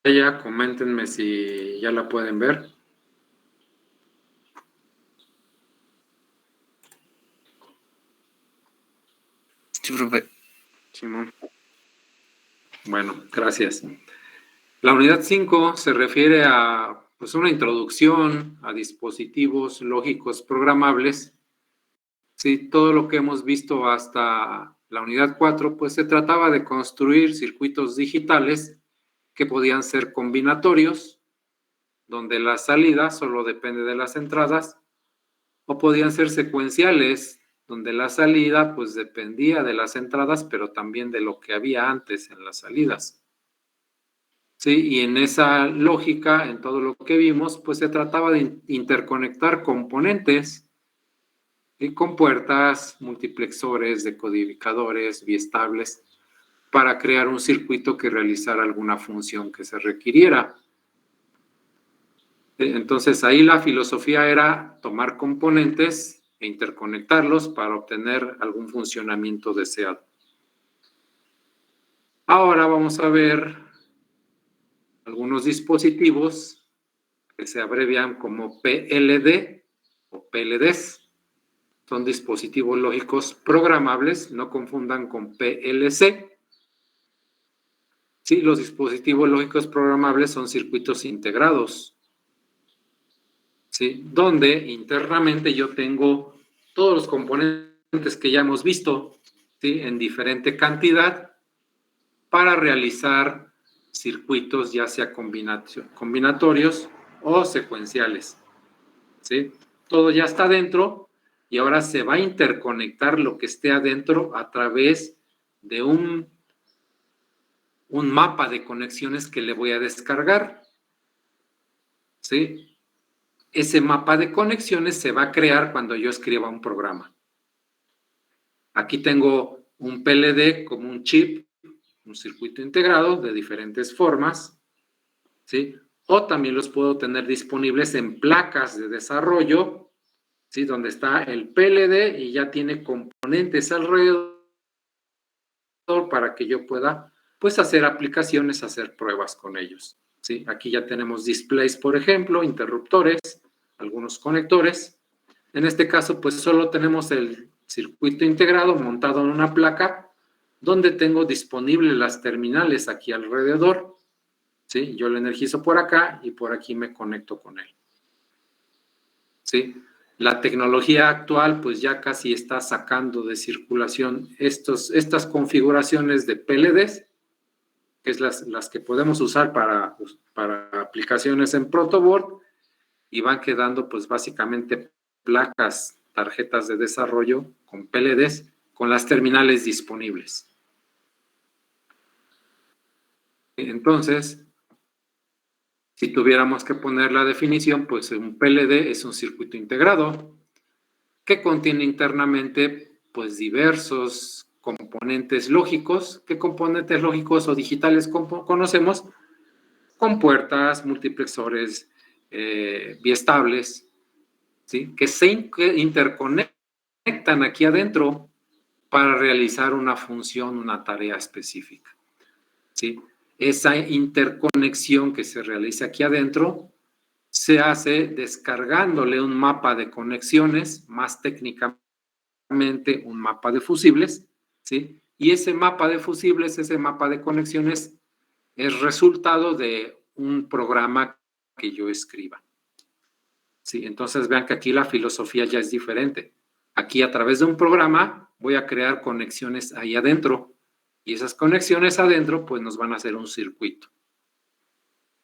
pantalla, coméntenme si ya la pueden ver. Sí, profe. Simón. Bueno, gracias. La unidad 5 se refiere a pues, una introducción a dispositivos lógicos programables. Sí, todo lo que hemos visto hasta la unidad 4, pues se trataba de construir circuitos digitales que podían ser combinatorios, donde la salida solo depende de las entradas, o podían ser secuenciales, donde la salida pues dependía de las entradas, pero también de lo que había antes en las salidas. Sí, y en esa lógica, en todo lo que vimos, pues se trataba de interconectar componentes con puertas, multiplexores, decodificadores, biestables, para crear un circuito que realizara alguna función que se requiriera. Entonces ahí la filosofía era tomar componentes e interconectarlos para obtener algún funcionamiento deseado. Ahora vamos a ver algunos dispositivos que se abrevian como PLD o PLDs. Son dispositivos lógicos programables, no confundan con PLC. Sí, los dispositivos lógicos programables son circuitos integrados, ¿sí? Donde internamente yo tengo todos los componentes que ya hemos visto, ¿sí? En diferente cantidad para realizar circuitos ya sea combinatorios o secuenciales, ¿sí? Todo ya está dentro y ahora se va a interconectar lo que esté adentro a través de un mapa de conexiones que le voy a descargar, ¿sí? Ese mapa de conexiones se va a crear cuando yo escriba un programa. Aquí tengo un PLD como un chip, un circuito integrado de diferentes formas, ¿sí? O también los puedo tener disponibles en placas de desarrollo, ¿sí? Donde está el PLD y ya tiene componentes alrededor para que yo pueda, pues, hacer aplicaciones, hacer pruebas con ellos, ¿sí? Aquí ya tenemos displays, por ejemplo, interruptores, algunos conectores. En este caso, pues, solo tenemos el circuito integrado montado en una placa donde tengo disponibles las terminales aquí alrededor, ¿sí? Yo lo energizo por acá y por aquí me conecto con él, ¿sí? La tecnología actual pues ya casi está sacando de circulación estas configuraciones de PLDs, que es las que podemos usar para aplicaciones en protoboard, y van quedando pues básicamente placas, tarjetas de desarrollo con PLDs con las terminales disponibles. Entonces, si tuviéramos que poner la definición, pues un PLD es un circuito integrado que contiene internamente pues diversos componentes lógicos. ¿Qué componentes lógicos o digitales conocemos? Con puertas, multiplexores, biestables, ¿sí? Que se interconectan aquí adentro para realizar una función, una tarea específica, ¿sí? Esa interconexión que se realiza aquí adentro se hace descargándole un mapa de conexiones, más técnicamente un mapa de fusibles, ¿sí? Y ese mapa de fusibles, ese mapa de conexiones, es resultado de un programa que yo escriba, ¿sí? Entonces vean que aquí la filosofía ya es diferente. Aquí a través de un programa voy a crear conexiones ahí adentro y esas conexiones adentro pues nos van a hacer un circuito,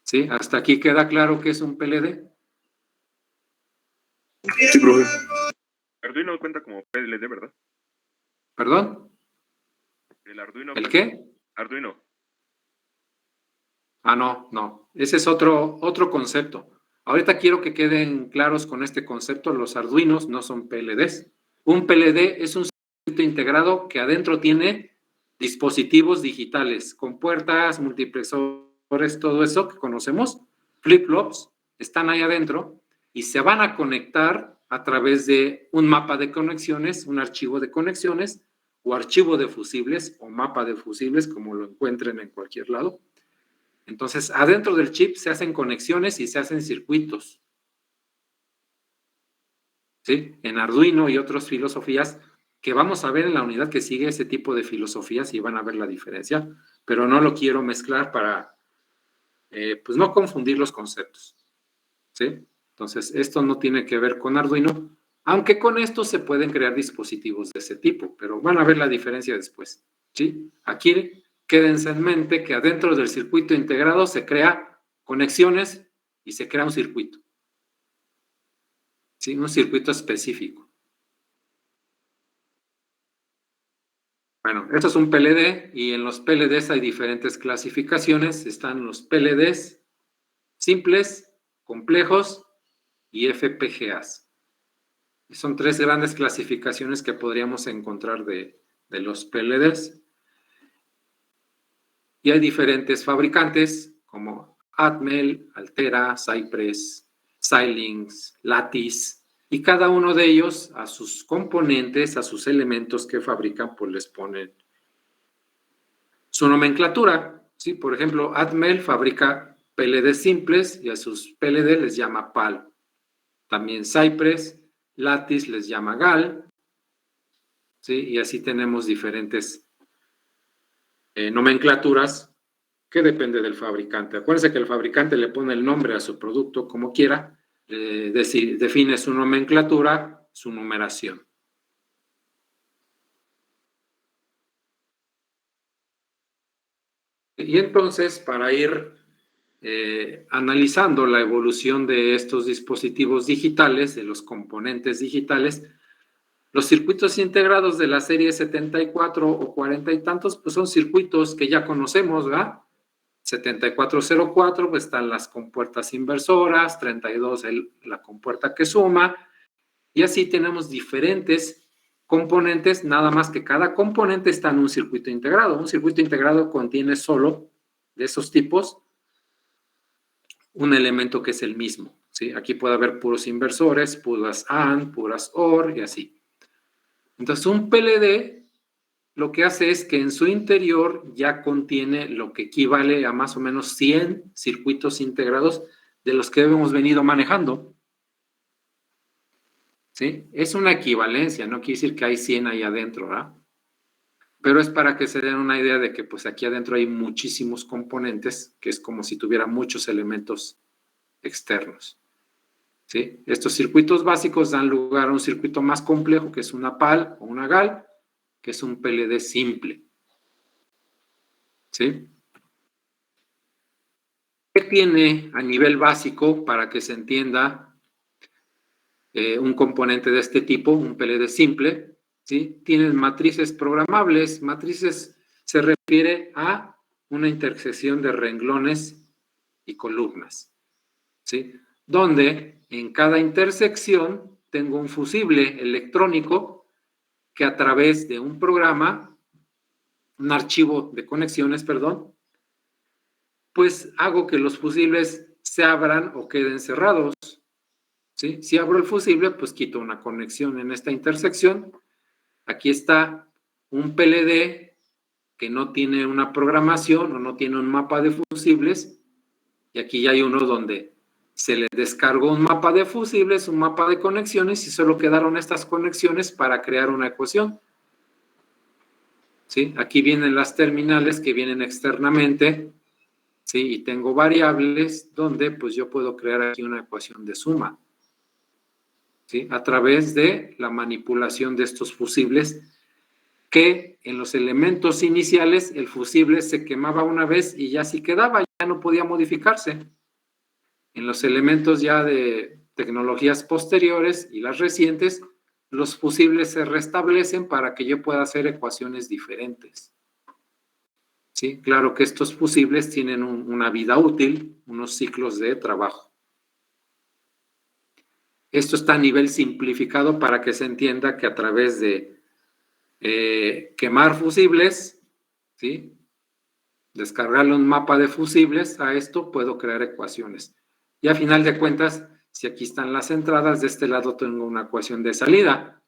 ¿sí? ¿Hasta aquí queda claro qué es un PLD? Sí, profe. Arduino cuenta como PLD, ¿verdad? ¿Perdón? El Arduino. ¿El qué? Arduino. Ah, no. Ese es otro concepto. Ahorita quiero que queden claros con este concepto. Los Arduinos no son PLDs. Un PLD es un circuito integrado que adentro tiene dispositivos digitales con puertas, multiplexores, todo eso que conocemos, flip-flops, están ahí adentro y se van a conectar a través de un mapa de conexiones, un archivo de conexiones o archivo de fusibles o mapa de fusibles, como lo encuentren en cualquier lado. Entonces, adentro del chip se hacen conexiones y se hacen circuitos. ¿Sí? En Arduino y otras filosofías que vamos a ver en la unidad que sigue ese tipo de filosofías y van a ver la diferencia, pero no lo quiero mezclar para, pues no confundir los conceptos. ¿Sí? Entonces, esto no tiene que ver con Arduino, aunque con esto se pueden crear dispositivos de ese tipo, pero van a ver la diferencia después. ¿Sí? Aquí quédense en mente que adentro del circuito integrado se crea conexiones y se crea un circuito. ¿Sí? Un circuito específico. Bueno, esto es un PLD y en los PLDs hay diferentes clasificaciones. Están los PLDs simples, complejos y FPGAs. Y son tres grandes clasificaciones que podríamos encontrar de los PLDs. Y hay diferentes fabricantes como Atmel, Altera, Cypress, Xilinx, Lattice, y cada uno de ellos a sus componentes, a sus elementos que fabrican, pues les ponen su nomenclatura. ¿Sí? Por ejemplo, Atmel fabrica PLD simples y a sus PLD les llama PAL. También Cypress, Lattice les llama GAL. ¿Sí? Y así tenemos diferentes nomenclaturas que depende del fabricante. Acuérdense que el fabricante le pone el nombre a su producto como quiera, define su nomenclatura, su numeración. Y entonces, para ir analizando la evolución de estos dispositivos digitales, de los componentes digitales, los circuitos integrados de la serie 74 o 40 y tantos, pues son circuitos que ya conocemos, ¿verdad? 7404, pues están las compuertas inversoras, 32 la compuerta que suma, y así tenemos diferentes componentes, nada más que cada componente está en un circuito integrado. Un circuito integrado contiene solo de esos tipos un elemento que es el mismo. ¿Sí? Aquí puede haber puros inversores, puras AND, puras OR y así. Entonces, un PLD lo que hace es que en su interior ya contiene lo que equivale a más o menos 100 circuitos integrados de los que hemos venido manejando. ¿Sí? Es una equivalencia, no quiere decir que hay 100 ahí adentro, ¿verdad? Pero es para que se den una idea de que pues aquí adentro hay muchísimos componentes, que es como si tuviera muchos elementos externos. ¿Sí? Estos circuitos básicos dan lugar a un circuito más complejo, que es una PAL o una GAL, que es un PLD simple. ¿Sí? ¿Qué tiene a nivel básico para que se entienda un componente de este tipo, un PLD simple? ¿Sí? Tienen matrices programables. Matrices se refiere a una intersección de renglones y columnas, ¿sí? Donde en cada intersección tengo un fusible electrónico que a través de un programa, un archivo de conexiones, perdón, pues hago que los fusibles se abran o queden cerrados. ¿Sí? Si abro el fusible, pues quito una conexión en esta intersección. Aquí está un PLD que no tiene una programación o no tiene un mapa de fusibles. Y aquí ya hay uno donde se le descargó un mapa de fusibles, un mapa de conexiones y solo quedaron estas conexiones para crear una ecuación. ¿Sí? Aquí vienen las terminales que vienen externamente. ¿Sí? Y tengo variables donde pues yo puedo crear aquí una ecuación de suma. ¿Sí? A través de la manipulación de estos fusibles, que en los elementos iniciales el fusible se quemaba una vez y ya así quedaba, ya no podía modificarse. En los elementos ya de tecnologías posteriores y las recientes, los fusibles se restablecen para que yo pueda hacer ecuaciones diferentes. ¿Sí? Claro que estos fusibles tienen una vida útil, unos ciclos de trabajo. Esto está a nivel simplificado para que se entienda que a través de quemar fusibles, ¿sí? Descargarle un mapa de fusibles a esto, puedo crear ecuaciones. Y a final de cuentas, si aquí están las entradas, de este lado tengo una ecuación de salida.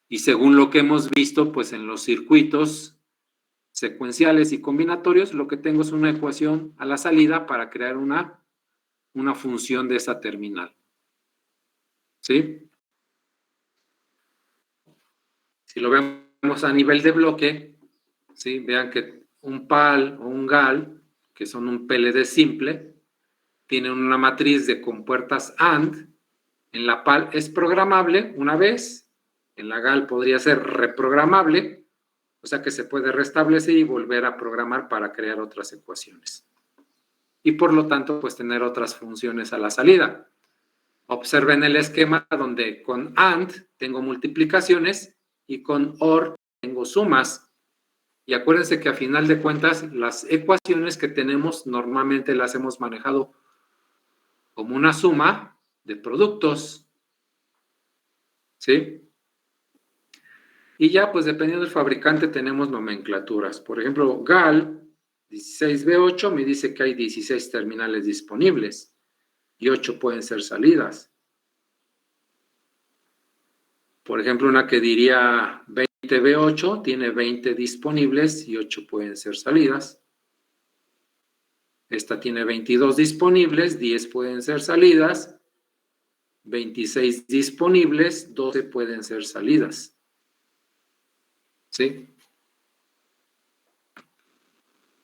Y según lo que hemos visto, pues en los circuitos secuenciales y combinatorios, lo que tengo es una ecuación a la salida para crear una función de esa terminal. ¿Sí? Si lo vemos a nivel de bloque, ¿sí? Vean que un PAL o un GAL, que son un PLD simple, tienen una matriz de compuertas AND. En la PAL es programable una vez, en la GAL podría ser reprogramable, o sea que se puede restablecer y volver a programar para crear otras ecuaciones. Y por lo tanto, pues tener otras funciones a la salida. Observen el esquema donde con AND tengo multiplicaciones y con OR tengo sumas. Y acuérdense que a final de cuentas, las ecuaciones que tenemos normalmente las hemos manejado como una suma de productos. ¿Sí? Y ya, pues dependiendo del fabricante, tenemos nomenclaturas. Por ejemplo, GAL 16B8 me dice que hay 16 terminales disponibles y 8 pueden ser salidas. Por ejemplo, una que diría 20B8 tiene 20 disponibles y 8 pueden ser salidas. Esta tiene 22 disponibles, 10 pueden ser salidas. 26 disponibles, 12 pueden ser salidas. ¿Sí?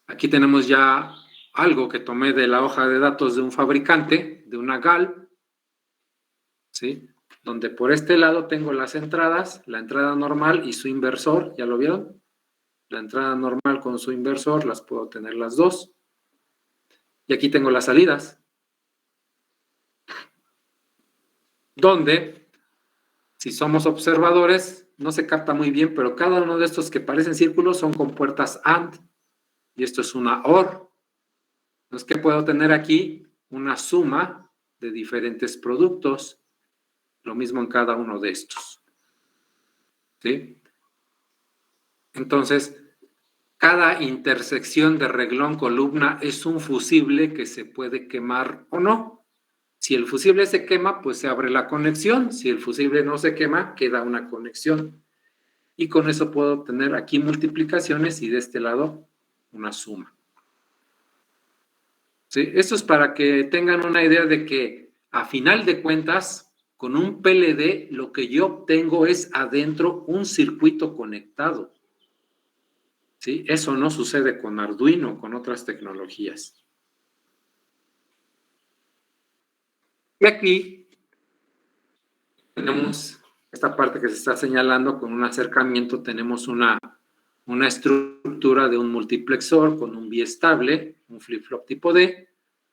Aquí tenemos ya algo que tomé de la hoja de datos de un fabricante, de una GAL, ¿sí? Donde por este lado tengo las entradas, la entrada normal y su inversor, ¿ya lo vieron? La entrada normal con su inversor, las puedo tener las dos. Y aquí tengo las salidas, donde, si somos observadores, no se capta muy bien, pero cada uno de estos que parecen círculos son compuertas AND, y esto es una OR. Entonces, ¿qué puedo tener aquí? Una suma de diferentes productos, lo mismo en cada uno de estos. ¿Sí? Entonces, cada intersección de reglón-columna es un fusible que se puede quemar o no. Si el fusible se quema, pues se abre la conexión. Si el fusible no se quema, queda una conexión. Y con eso puedo obtener aquí multiplicaciones y de este lado una suma. ¿Sí? Esto es para que tengan una idea de que a final de cuentas, con un PLD, lo que yo obtengo es adentro un circuito conectado. ¿Sí? Eso no sucede con Arduino, con otras tecnologías. Y aquí tenemos esta parte que se está señalando con un acercamiento, tenemos una estructura de un multiplexor con un biestable, un flip-flop tipo D,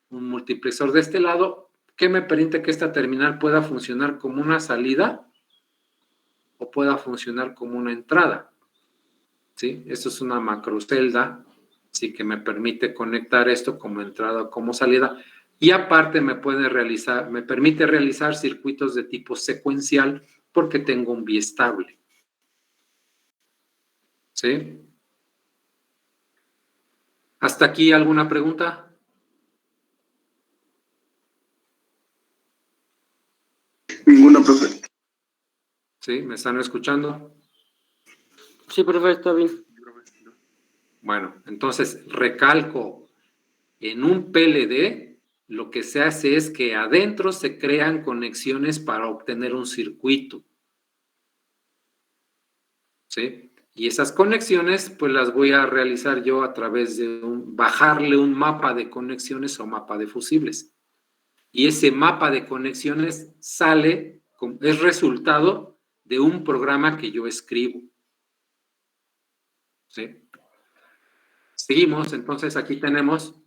un multiplexor de este lado, que me permite que esta terminal pueda funcionar como una salida o pueda funcionar como una entrada. ¿Sí? Esto es una macrocelda, ¿sí? Que me permite conectar esto como entrada o como salida. Y aparte me permite realizar circuitos de tipo secuencial porque tengo un biestable. ¿Sí? ¿Hasta aquí alguna pregunta? Ninguna, profe. ¿Sí? ¿Me están escuchando? Sí, profe, está bien. Bueno, entonces recalco, en un PLD lo que se hace es que adentro se crean conexiones para obtener un circuito. ¿Sí? Y esas conexiones pues las voy a realizar yo a través de bajarle un mapa de conexiones o mapa de fusibles. Y ese mapa de conexiones es resultado de un programa que yo escribo. ¿Sí? Seguimos, entonces aquí tenemos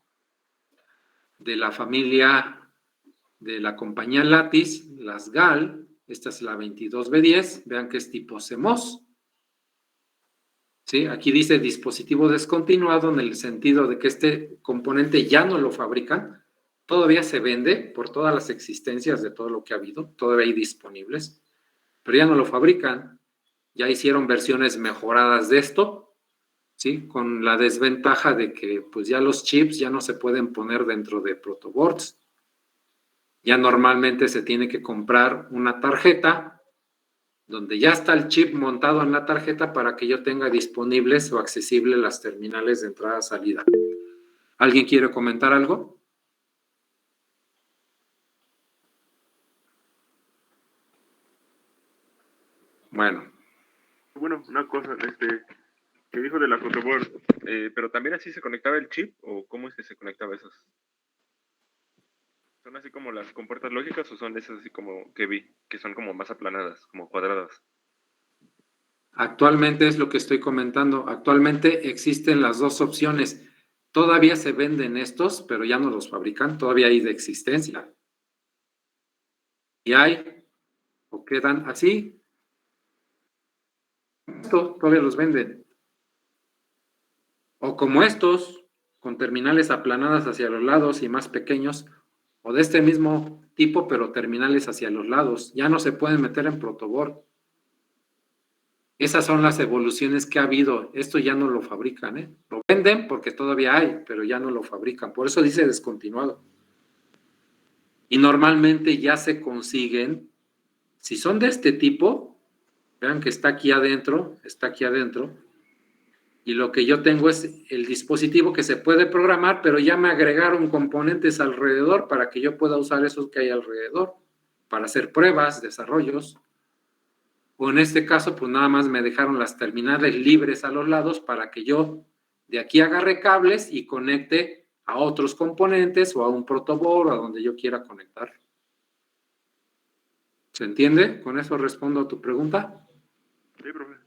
de la familia de la compañía Lattice, las GAL, esta es la 22B10, vean que es tipo CMOS. ¿Sí? Aquí dice dispositivo descontinuado en el sentido de que este componente ya no lo fabrican, todavía se vende por todas las existencias de todo lo que ha habido, todavía hay disponibles, pero ya no lo fabrican, ya hicieron versiones mejoradas de esto, ¿sí? Con la desventaja de que pues ya los chips ya no se pueden poner dentro de protoboards, ya normalmente se tiene que comprar una tarjeta donde ya está el chip montado en la tarjeta para que yo tenga disponibles o accesibles las terminales de entrada-salida. ¿Alguien quiere comentar algo? Bueno. Bueno, una cosa, que dijo de la protoboard, pero también así se conectaba el chip, o cómo es que se conectaba esos. ¿Son así como las compuertas lógicas o son esas así como que vi, que son como más aplanadas, como cuadradas? Actualmente es lo que estoy comentando. Actualmente existen las dos opciones. Todavía se venden estos, pero ya no los fabrican. Todavía hay de existencia. Y hay, o quedan así. Esto todavía los venden. O como estos, con terminales aplanadas hacia los lados y más pequeños, o de este mismo tipo, pero terminales hacia los lados. Ya no se pueden meter en protoboard. Esas son las evoluciones que ha habido. Esto ya no lo fabrican, ¿eh? Lo venden porque todavía hay, pero ya no lo fabrican. Por eso dice descontinuado. Y normalmente ya se consiguen, si son de este tipo, vean que está aquí adentro, y lo que yo tengo es el dispositivo que se puede programar, pero ya me agregaron componentes alrededor para que yo pueda usar esos que hay alrededor, para hacer pruebas, desarrollos. O en este caso, pues nada más me dejaron las terminales libres a los lados para que yo de aquí agarre cables y conecte a otros componentes o a un protoboard o a donde yo quiera conectar. ¿Se entiende? ¿Con eso respondo a tu pregunta? Sí, profe.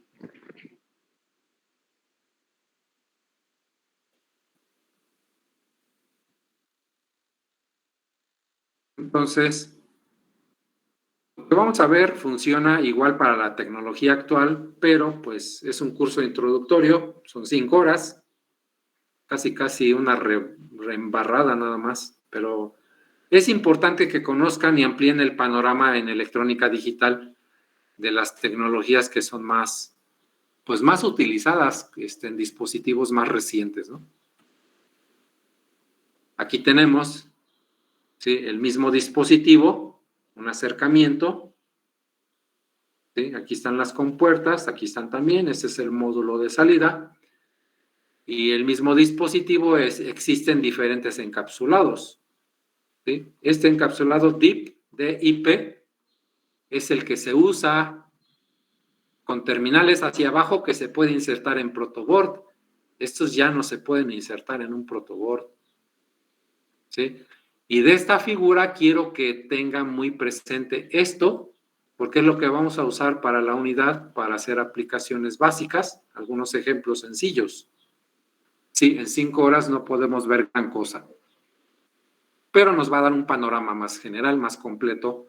Entonces, lo que vamos a ver funciona igual para la tecnología actual, pero pues es un curso introductorio, son 5 horas, casi una reembarrada nada más, pero es importante que conozcan y amplíen el panorama en electrónica digital de las tecnologías que son más utilizadas en dispositivos más recientes, ¿no? Aquí tenemos, ¿sí?, el mismo dispositivo, un acercamiento, ¿sí? Aquí están las compuertas, aquí están también, ese es el módulo de salida, y el mismo dispositivo existen diferentes encapsulados, ¿sí? Este encapsulado DIP, DIP, es el que se usa con terminales hacia abajo que se puede insertar en protoboard. Estos ya no se pueden insertar en un protoboard, ¿sí? Y de esta figura quiero que tengan muy presente esto, porque es lo que vamos a usar para la unidad, para hacer aplicaciones básicas, algunos ejemplos sencillos. Sí, en 5 horas no podemos ver gran cosa, pero nos va a dar un panorama más general, más completo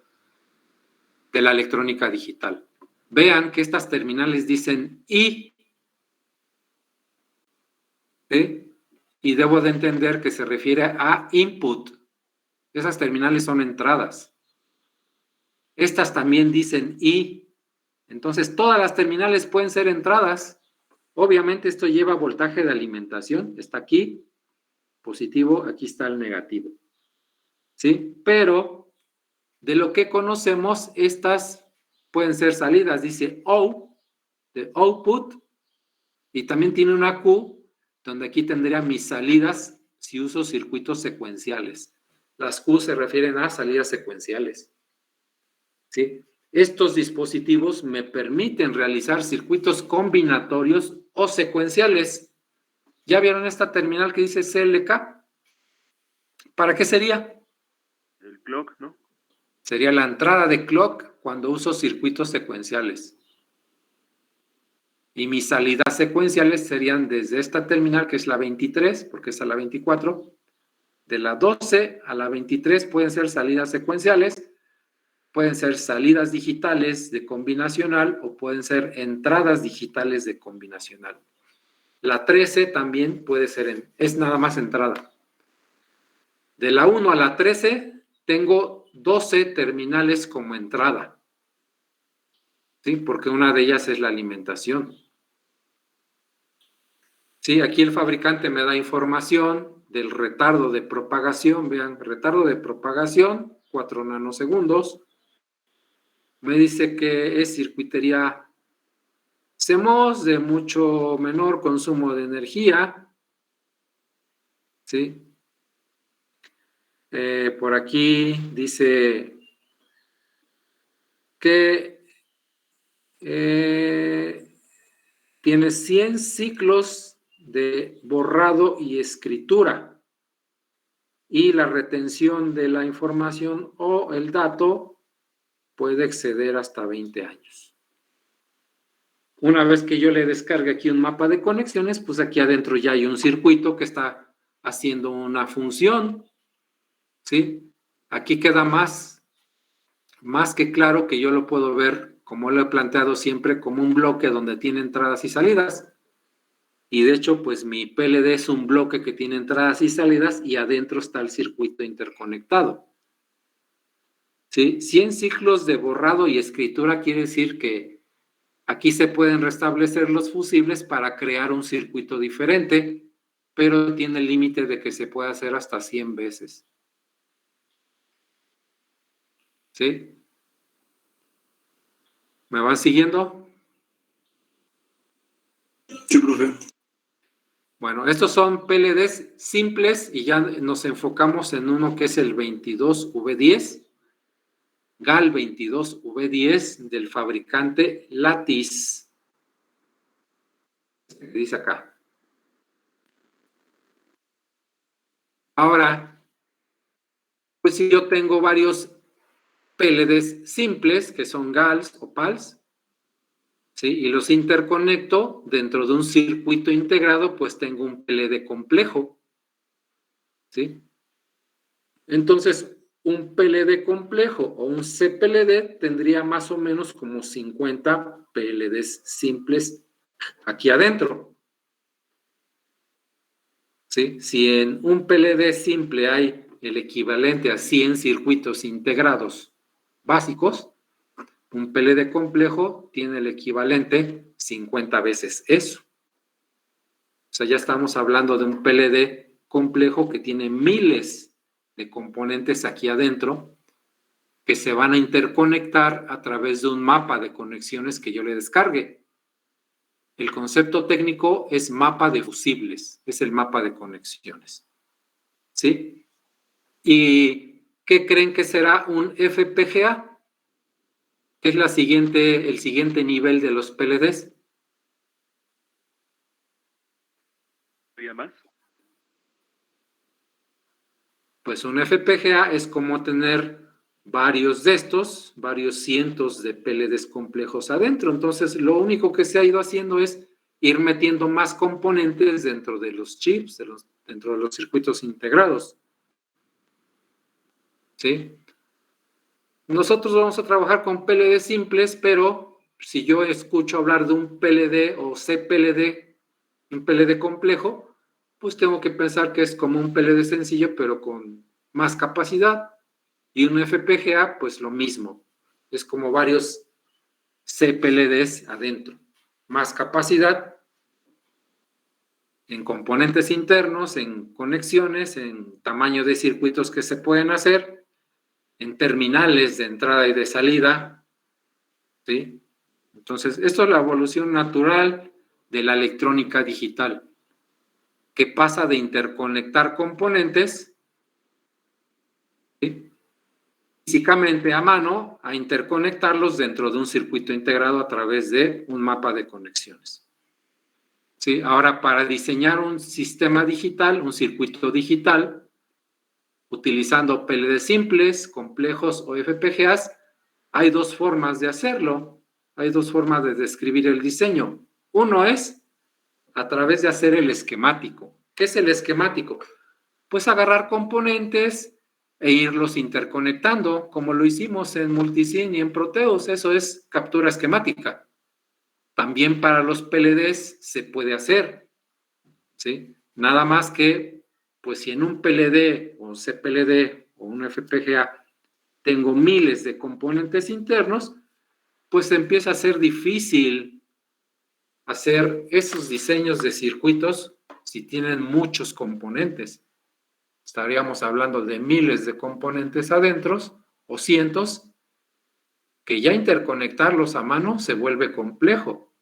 de la electrónica digital. Vean que estas terminales dicen I, ¿sí? Y debo de entender que se refiere a input. Esas terminales son entradas. Estas también dicen I. Entonces, todas las terminales pueden ser entradas. Obviamente, esto lleva voltaje de alimentación. Está aquí, positivo, aquí está el negativo. ¿Sí? Pero, de lo que conocemos, estas pueden ser salidas. Dice O, de output, y también tiene una Q, donde aquí tendría mis salidas si uso circuitos secuenciales. Las Q se refieren a salidas secuenciales, ¿sí? Estos dispositivos me permiten realizar circuitos combinatorios o secuenciales. ¿Ya vieron esta terminal que dice CLK? ¿Para qué sería? El clock, ¿no? Sería la entrada de clock cuando uso circuitos secuenciales. Y mis salidas secuenciales serían desde esta terminal, que es la 23, porque es a la 24, de la 12 a la 23 pueden ser salidas secuenciales, pueden ser salidas digitales de combinacional o pueden ser entradas digitales de combinacional. La 13 también puede ser, es nada más entrada. De la 1 a la 13 tengo 12 terminales como entrada, ¿sí? Porque una de ellas es la alimentación. Sí, aquí el fabricante me da información del retardo de propagación. Vean, retardo de propagación, 4 nanosegundos. Me dice que es circuitería CMOS de mucho menor consumo de energía. ¿Sí? Por aquí dice que tiene 100 ciclos de borrado y escritura, y la retención de la información o el dato puede exceder hasta 20 años. Una vez que yo le descargue aquí un mapa de conexiones, pues aquí adentro ya hay un circuito que está haciendo una función, ¿sí? Aquí queda más que claro, que yo lo puedo ver, como lo he planteado siempre, como un bloque donde tiene entradas y salidas. Y de hecho, pues mi PLD es un bloque que tiene entradas y salidas y adentro está el circuito interconectado. ¿Sí? 100 ciclos de borrado y escritura quiere decir que aquí se pueden restablecer los fusibles para crear un circuito diferente, pero tiene el límite de que se puede hacer hasta 100 veces. ¿Sí? ¿Me van siguiendo? Sí, profe. Bueno, estos son PLDs simples y ya nos enfocamos en uno que es el 22V10, GAL 22V10 del fabricante Lattice. Dice acá. Ahora, pues si yo tengo varios PLDs simples, que son GALs o PALs, ¿sí? Y los interconecto dentro de un circuito integrado, pues tengo un PLD complejo, ¿sí? Entonces, un PLD complejo o un CPLD tendría más o menos como 50 PLDs simples aquí adentro. ¿Sí? Si en un PLD simple hay el equivalente a 100 circuitos integrados básicos, un PLD complejo tiene el equivalente 50 veces eso. O sea, ya estamos hablando de un PLD complejo que tiene miles de componentes aquí adentro que se van a interconectar a través de un mapa de conexiones que yo le descargue. El concepto técnico es mapa de fusibles, es el mapa de conexiones. ¿Sí? ¿Y qué creen que será un FPGA? ¿Qué es el siguiente nivel de los PLDs? ¿Había más? Pues un FPGA es como tener varios de estos, varios cientos de PLDs complejos adentro. Entonces, lo único que se ha ido haciendo es ir metiendo más componentes dentro de los chips, dentro de los circuitos integrados. ¿Sí? Nosotros vamos a trabajar con PLD simples, pero si yo escucho hablar de un PLD o CPLD, un PLD complejo, pues tengo que pensar que es como un PLD sencillo, pero con más capacidad. Y un FPGA, pues lo mismo. Es como varios CPLDs adentro. Más capacidad en componentes internos, en conexiones, en tamaño de circuitos que se pueden hacer, en terminales de entrada y de salida. ¿Sí? Entonces, esto es la evolución natural de la electrónica digital, que pasa de interconectar componentes, ¿sí?, físicamente a mano, a interconectarlos dentro de un circuito integrado a través de un mapa de conexiones. ¿Sí? Ahora, para diseñar un sistema digital, un circuito digital, utilizando PLD simples, complejos o FPGAs, hay dos formas de hacerlo. Hay dos formas de describir el diseño. Uno es a través de hacer el esquemático. ¿Qué es el esquemático? Pues agarrar componentes e irlos interconectando, como lo hicimos en Multisim y en Proteus. Eso es captura esquemática. También para los PLDs se puede hacer, ¿sí? Nada más que, pues si en un PLD o un CPLD o un FPGA tengo miles de componentes internos, pues empieza a ser difícil hacer esos diseños de circuitos si tienen muchos componentes. Estaríamos hablando de miles de componentes adentro o cientos, que ya interconectarlos a mano se vuelve complejo,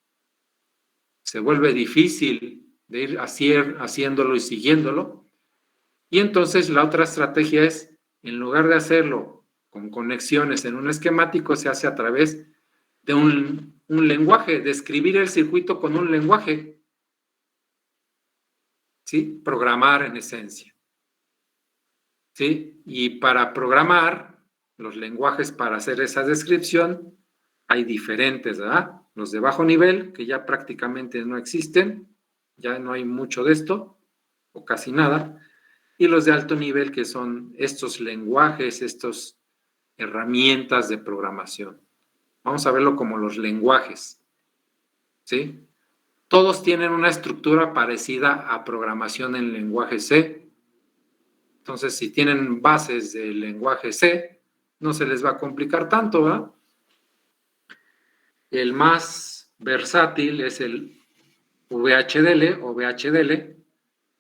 se vuelve difícil de ir haciéndolo y siguiéndolo. Y entonces la otra estrategia es, en lugar de hacerlo con conexiones en un esquemático, se hace a través de un lenguaje, de escribir el circuito con un lenguaje. ¿Sí? Programar en esencia. ¿Sí? Y para programar, los lenguajes para hacer esa descripción, hay diferentes, ¿verdad? Los de bajo nivel, que ya prácticamente no existen, ya no hay mucho de esto, o casi nada, y los de alto nivel, que son estos lenguajes, estas herramientas de programación. Vamos a verlo como los lenguajes, ¿sí? Todos tienen una estructura parecida a programación en lenguaje C. Entonces, si tienen bases del lenguaje C, no se les va a complicar tanto, ¿verdad? El más versátil es el VHDL o VHDL.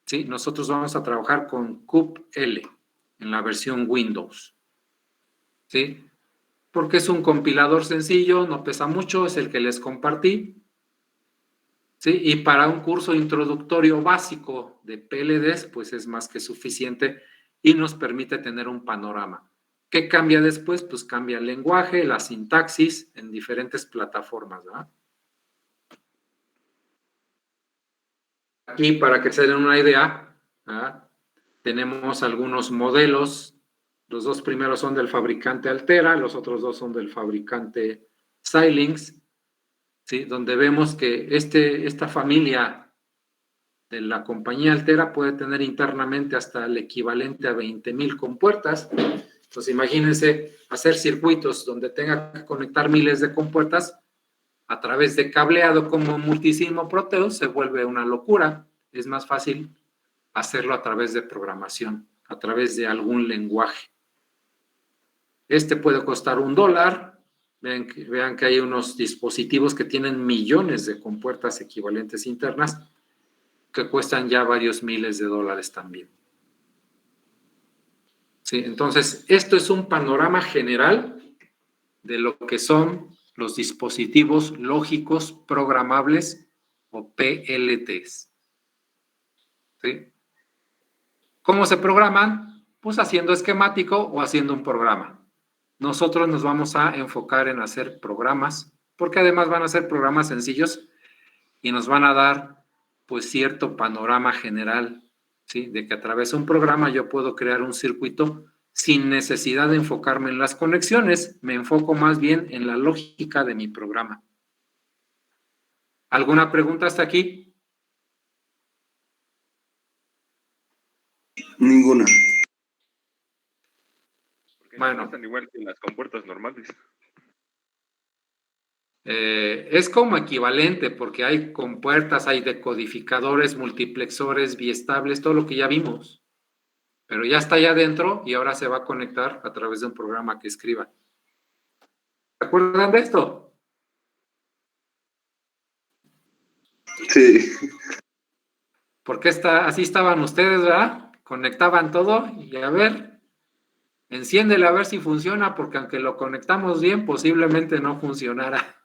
¿Sí? Nosotros vamos a trabajar con kubl en la versión Windows. ¿Sí? Porque es un compilador sencillo, no pesa mucho, es el que les compartí. ¿Sí? Y para un curso introductorio básico de PLDs, pues es más que suficiente y nos permite tener un panorama. ¿Qué cambia después? Pues cambia el lenguaje, la sintaxis en diferentes plataformas, ¿verdad? Aquí, para que se den una idea, ¿verdad? Tenemos algunos modelos. Los dos primeros son del fabricante Altera, los otros dos son del fabricante Xilinx, ¿sí? Donde vemos que esta familia de la compañía Altera puede tener internamente hasta el equivalente a 20,000 compuertas. Entonces, imagínense hacer circuitos donde tenga que conectar miles de compuertas a través de cableado como multisim Proteus, se vuelve una locura. Es más fácil hacerlo a través de programación, a través de algún lenguaje. Este puede costar $1. Vean que hay unos dispositivos que tienen millones de compuertas equivalentes internas que cuestan ya varios miles de dólares también. ¿Sí? Entonces, esto es un panorama general de lo que son los dispositivos lógicos programables o PLTs. ¿Sí? ¿Cómo se programan? Pues haciendo esquemático o haciendo un programa. Nosotros nos vamos a enfocar en hacer programas, porque además van a ser programas sencillos y nos van a dar pues cierto panorama general, ¿sí? De que a través de un programa yo puedo crear un circuito sin necesidad de enfocarme en las conexiones, me enfoco más bien en la lógica de mi programa. ¿Alguna pregunta hasta aquí? Ninguna. Porque Bueno. no están igual que las compuertas normales. Es como equivalente porque hay compuertas, hay decodificadores, multiplexores, biestables, todo lo que ya vimos. Pero ya está allá adentro y ahora se va a conectar a través de un programa que escriba. ¿Se acuerdan de esto? Sí. Porque así estaban ustedes, ¿verdad? Conectaban todo y a ver, enciéndele a ver si funciona, porque aunque lo conectamos bien, posiblemente no funcionara.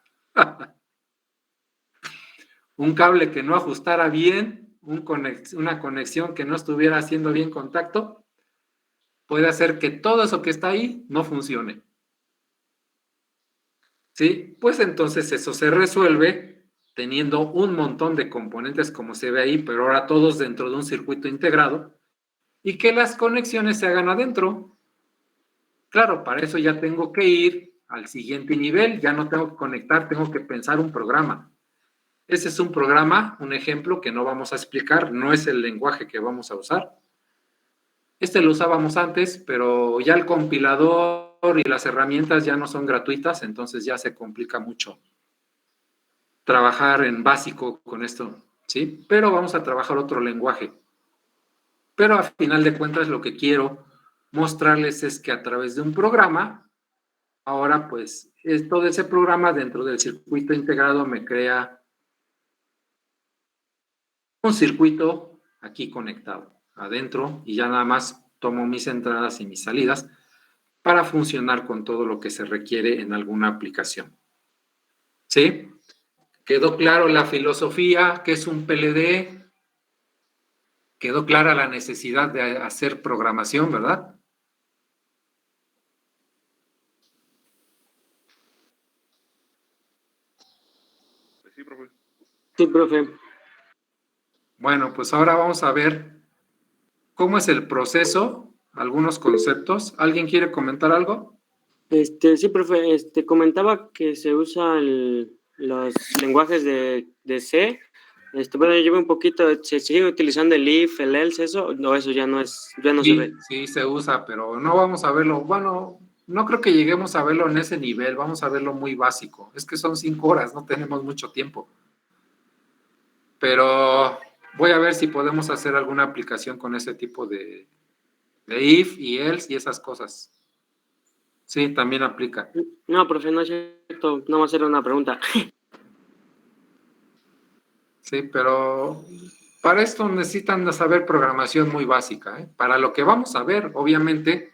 Un cable que no ajustara bien, una conexión que no estuviera haciendo bien contacto, puede hacer que todo eso que está ahí no funcione. ¿Sí? Pues entonces eso se resuelve teniendo un montón de componentes como se ve ahí, pero ahora todos dentro de un circuito integrado y que las conexiones se hagan adentro. Claro, para eso ya tengo que ir al siguiente nivel, ya no tengo que conectar, tengo que pensar un programa. Ese es un programa, un ejemplo que no vamos a explicar, no es el lenguaje que vamos a usar. Este lo usábamos antes, pero ya el compilador y las herramientas ya no son gratuitas, entonces ya se complica mucho trabajar en básico con esto, ¿sí? Pero vamos a trabajar otro lenguaje. Pero a final de cuentas lo que quiero mostrarles es que a través de un programa, ahora pues todo ese programa dentro del circuito integrado me crea un circuito aquí conectado adentro y ya nada más tomo mis entradas y mis salidas para funcionar con todo lo que se requiere en alguna aplicación. ¿Sí? ¿Quedó claro la filosofía? ¿Qué es un PLD? ¿Quedó clara la necesidad de hacer programación, verdad? Pues sí, profe. Sí, profe. Bueno, pues ahora vamos a ver cómo es el proceso, algunos conceptos. ¿Alguien quiere comentar algo? Sí, profe, comentaba que se usan los lenguajes de C. Bueno, yo veo un poquito, ¿se sigue utilizando el if, el else, eso? No, eso ya no se ve. Sí, se usa, pero no vamos a verlo. Bueno, no creo que lleguemos a verlo en ese nivel, vamos a verlo muy básico. Es que son 5 horas, no tenemos mucho tiempo. Pero voy a ver si podemos hacer alguna aplicación con ese tipo de if y else y esas cosas. Sí, también aplica. No, profe, no es cierto, no va a ser una pregunta. Sí, pero para esto necesitan saber programación muy básica, ¿eh? Para lo que vamos a ver, obviamente,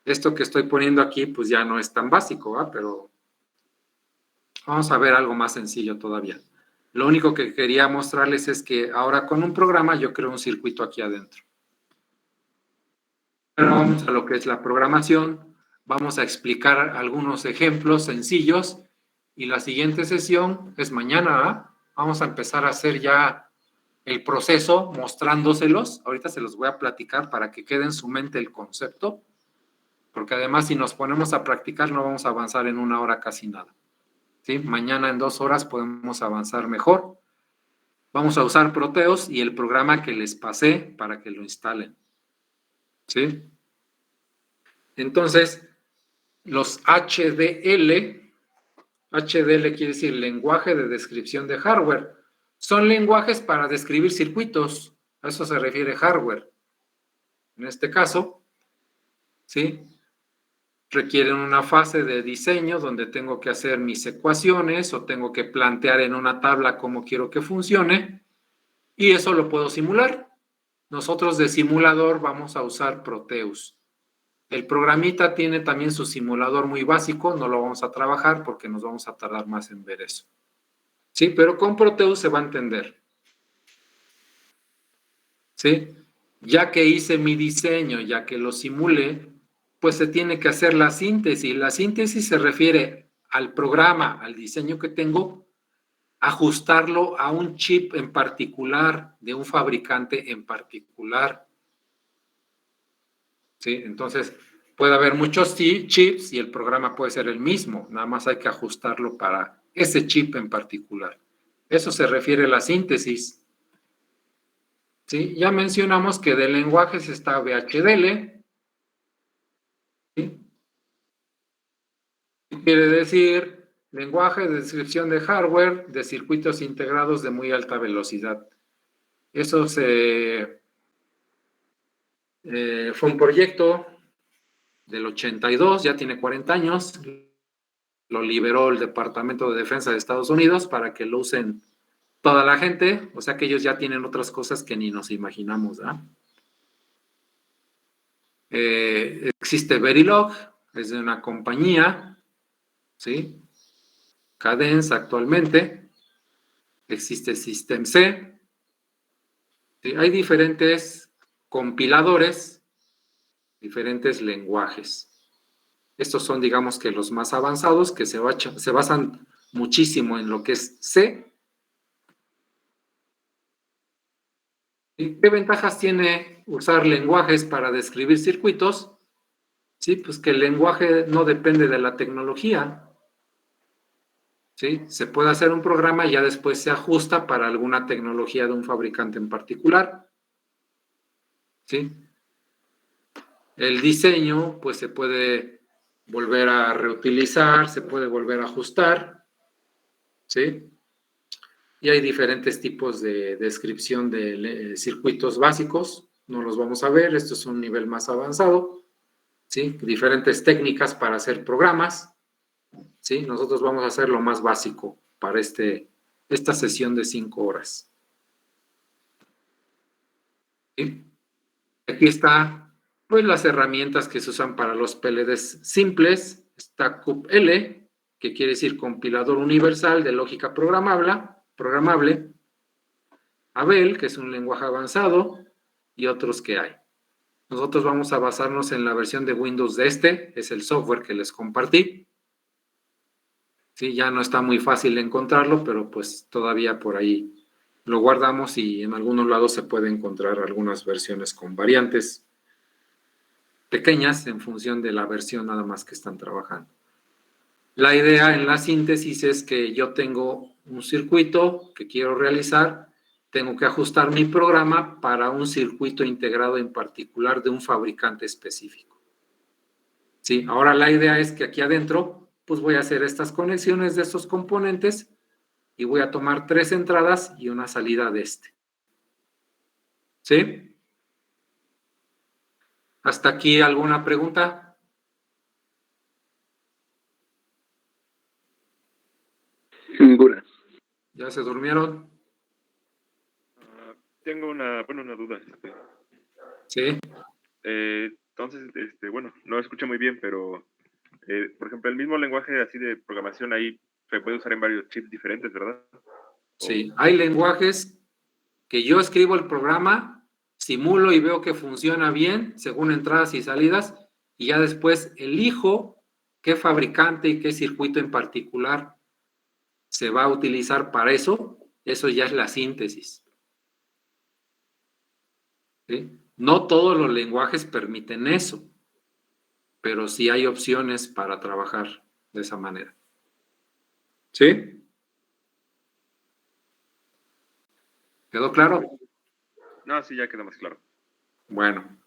esto que estoy poniendo aquí, pues ya no es tan básico, ¿eh? Pero vamos a ver algo más sencillo todavía. Lo único que quería mostrarles es que ahora con un programa yo creo un circuito aquí adentro. Pero vamos a lo que es la programación, vamos a explicar algunos ejemplos sencillos y la siguiente sesión es mañana, ¿eh? Vamos a empezar a hacer ya el proceso mostrándoselos. Ahorita se los voy a platicar para que quede en su mente el concepto, porque además si nos ponemos a practicar no vamos a avanzar en 1 hora casi nada. ¿Sí? Mañana en 2 horas podemos avanzar mejor. Vamos a usar Proteus y el programa que les pasé para que lo instalen. ¿Sí? Entonces, los HDL quiere decir lenguaje de descripción de hardware. Son lenguajes para describir circuitos. A eso se refiere hardware. En este caso, ¿sí? Requieren una fase de diseño donde tengo que hacer mis ecuaciones o tengo que plantear en una tabla cómo quiero que funcione y eso lo puedo simular. Nosotros de simulador vamos a usar Proteus. El programita tiene también su simulador muy básico, no lo vamos a trabajar porque nos vamos a tardar más en ver eso. Sí, pero con Proteus se va a entender. ¿Sí? Ya que hice mi diseño, ya que lo simulé, pues se tiene que hacer la síntesis. La síntesis se refiere al programa, al diseño que tengo, ajustarlo a un chip en particular, de un fabricante en particular. ¿Sí? Entonces, puede haber muchos chips y el programa puede ser el mismo, nada más hay que ajustarlo para ese chip en particular. Eso se refiere a la síntesis. ¿Sí? Ya mencionamos que de lenguajes está VHDL. ¿Sí? Quiere decir lenguaje de descripción de hardware de circuitos integrados de muy alta velocidad. Eso fue un proyecto del 82, ya tiene 40 años. Lo liberó el Departamento de Defensa de Estados Unidos para que lo usen toda la gente, o sea que ellos ya tienen otras cosas que ni nos imaginamos, ¿verdad? Existe Verilog, es de una compañía, ¿sí? Cadence actualmente, existe System-C, ¿sí? Hay diferentes compiladores, diferentes lenguajes. Estos son, digamos que los más avanzados, que se basan muchísimo en lo que es C. ¿Y qué ventajas tiene usar lenguajes para describir circuitos? Sí, pues que el lenguaje no depende de la tecnología. ¿Sí? Se puede hacer un programa y ya después se ajusta para alguna tecnología de un fabricante en particular. ¿Sí? El diseño, pues se puede volver a reutilizar, se puede volver a ajustar. ¿Sí? Y hay diferentes tipos de descripción de circuitos básicos. No los vamos a ver, esto es un nivel más avanzado. ¿Sí? Diferentes técnicas para hacer programas. ¿Sí? Nosotros vamos a hacer lo más básico para esta sesión de 5 horas. ¿Sí? Aquí está Pues las herramientas que se usan para los PLDs simples, está CUPL, que quiere decir compilador universal de lógica programable, Abel, que es un lenguaje avanzado, y otros que hay. Nosotros vamos a basarnos en la versión de Windows de es el software que les compartí. Sí, ya no está muy fácil encontrarlo, pero pues todavía por ahí lo guardamos y en algunos lados se puede encontrar algunas versiones con variantes pequeñas en función de la versión nada más que están trabajando. La idea en la síntesis es que yo tengo un circuito que quiero realizar, tengo que ajustar mi programa para un circuito integrado en particular de un fabricante específico. Sí, ahora la idea es que aquí adentro pues voy a hacer estas conexiones de estos componentes y voy a tomar 3 entradas y una salida de este. ¿Sí? ¿Hasta aquí alguna pregunta? Ninguna. ¿Ya se durmieron? Tengo una duda. Sí. Entonces, bueno, no escuché muy bien, pero, por ejemplo, el mismo lenguaje así de programación ahí se puede usar en varios chips diferentes, ¿verdad? Sí, hay lenguajes que yo escribo el programa, simulo y veo que funciona bien según entradas y salidas, y ya después elijo qué fabricante y qué circuito en particular se va a utilizar para eso. Eso ya es la síntesis. ¿Sí? No todos los lenguajes permiten eso, pero sí hay opciones para trabajar de esa manera. ¿Sí? ¿Quedó claro? No, sí, ya quedó más claro. Bueno.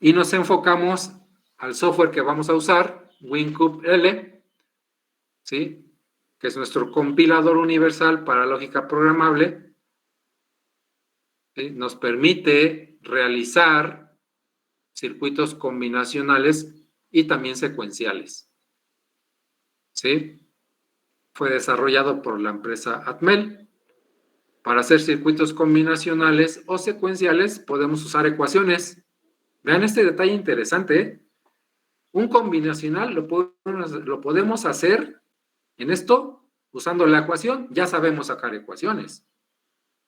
Y nos enfocamos al software que vamos a usar, WinCupL, ¿sí? Que es nuestro compilador universal para lógica programable. ¿Sí? Nos permite realizar circuitos combinacionales y también secuenciales. ¿Sí? Fue desarrollado por la empresa Atmel. Para hacer circuitos combinacionales o secuenciales podemos usar ecuaciones. Vean este detalle interesante, ¿eh? Un combinacional lo podemos hacer en esto usando la ecuación. Ya sabemos sacar ecuaciones.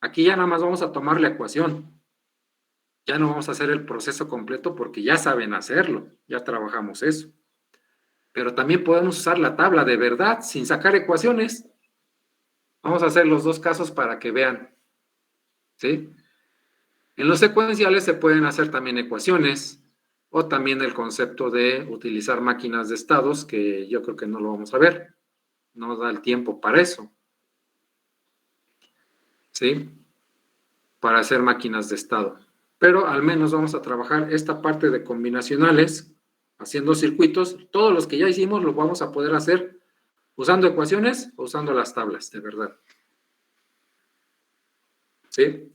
Aquí ya nada más vamos a tomar la ecuación. Ya no vamos a hacer el proceso completo porque ya saben hacerlo. Ya trabajamos eso. Pero también podemos usar la tabla de verdad sin sacar ecuaciones. Vamos a hacer los dos casos para que vean. ¿Sí? En los secuenciales se pueden hacer también ecuaciones o también el concepto de utilizar máquinas de estados, que yo creo que no lo vamos a ver. No da el tiempo para eso. ¿Sí? Para hacer máquinas de estado. Pero al menos vamos a trabajar esta parte de combinacionales, haciendo circuitos. Todos los que ya hicimos los vamos a poder hacer usando ecuaciones o usando las tablas, de verdad. ¿Sí?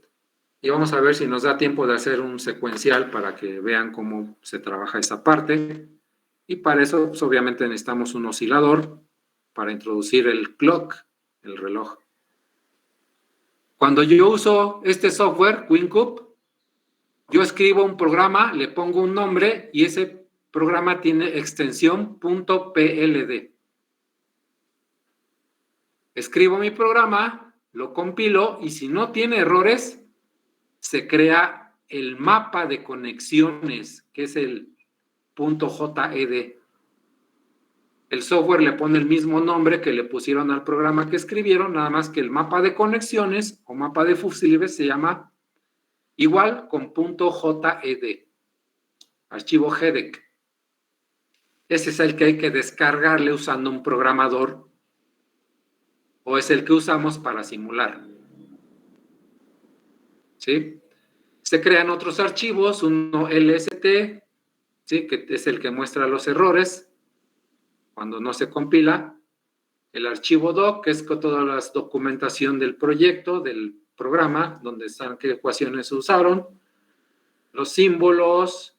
Y vamos a ver si nos da tiempo de hacer un secuencial para que vean cómo se trabaja esa parte. Y para eso, pues, obviamente necesitamos un oscilador para introducir el clock, el reloj. Cuando yo uso este software, WinCup, yo escribo un programa, le pongo un nombre y ese programa tiene extensión .pld. Escribo mi programa, lo compilo y si no tiene errores, se crea el mapa de conexiones, que es el .jd. El software le pone el mismo nombre que le pusieron al programa que escribieron, nada más que el mapa de conexiones o mapa de fusibles se llama igual con .jd, archivo GDEC. Ese es el que hay que descargarle usando un programador o es el que usamos para simular. ¿Sí? Se crean otros archivos, uno LST, ¿sí? Que es el que muestra los errores cuando no se compila. El archivo doc, que es con toda la documentación del proyecto, del programa, donde están qué ecuaciones se usaron, los símbolos,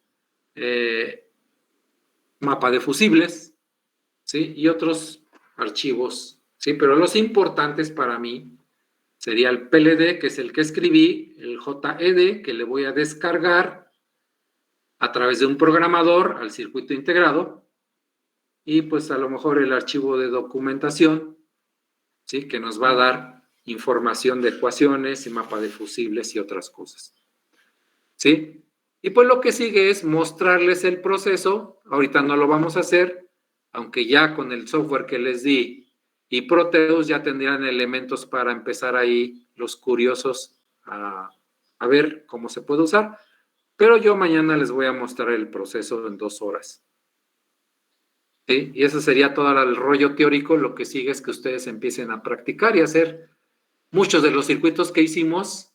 mapa de fusibles, ¿sí? Y otros archivos, ¿sí? Pero los importantes para mí sería el PLD, que es el que escribí, el JED, que le voy a descargar a través de un programador al circuito integrado y pues a lo mejor el archivo de documentación, ¿sí? Que nos va a dar información de ecuaciones y mapa de fusibles y otras cosas, ¿sí? Y pues lo que sigue es mostrarles el proceso. Ahorita no lo vamos a hacer, aunque ya con el software que les di y Proteus ya tendrían elementos para empezar ahí los curiosos a ver cómo se puede usar. Pero yo mañana les voy a mostrar el proceso en 2 horas. ¿Sí? Y eso sería todo el rollo teórico. Lo que sigue es que ustedes empiecen a practicar y hacer muchos de los circuitos que hicimos,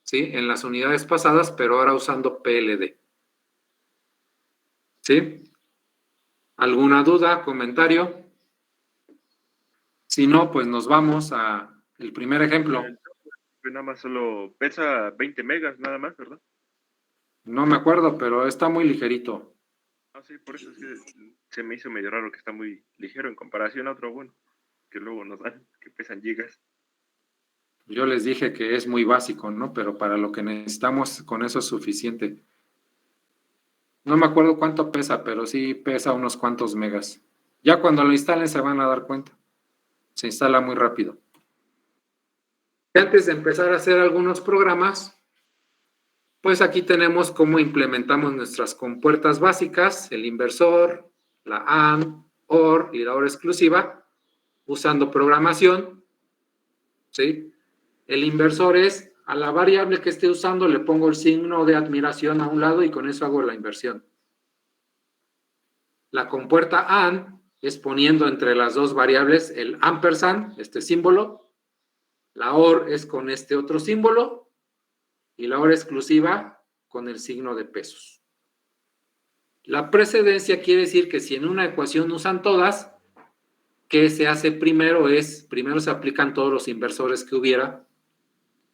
¿sí? En las unidades pasadas, pero ahora usando PLD. ¿Sí? ¿Alguna duda, comentario? Si no, pues nos vamos a el primer ejemplo. Nada más solo pesa 20 megas, nada más, ¿verdad? No me acuerdo, pero está muy ligerito. Ah, sí, por eso es que se me hizo medio raro que está muy ligero en comparación a otro, bueno, que luego nos dan, que pesan gigas. Yo les dije que es muy básico, ¿no? Pero para lo que necesitamos, con eso es suficiente. No me acuerdo cuánto pesa, pero sí pesa unos cuantos megas. Ya cuando lo instalen se van a dar cuenta. Se instala muy rápido. Y antes de empezar a hacer algunos programas, pues aquí tenemos cómo implementamos nuestras compuertas básicas, el inversor, la AND, OR y la OR exclusiva, usando programación, ¿sí? El inversor es, a la variable que esté usando le pongo el signo de admiración a un lado y con eso hago la inversión. La compuerta AND es poniendo entre las dos variables el ampersand, este símbolo. La OR es con este otro símbolo y la OR exclusiva con el signo de pesos. La precedencia quiere decir que si en una ecuación usan todas, ¿qué se hace primero? Primero se aplican todos los inversores que hubiera,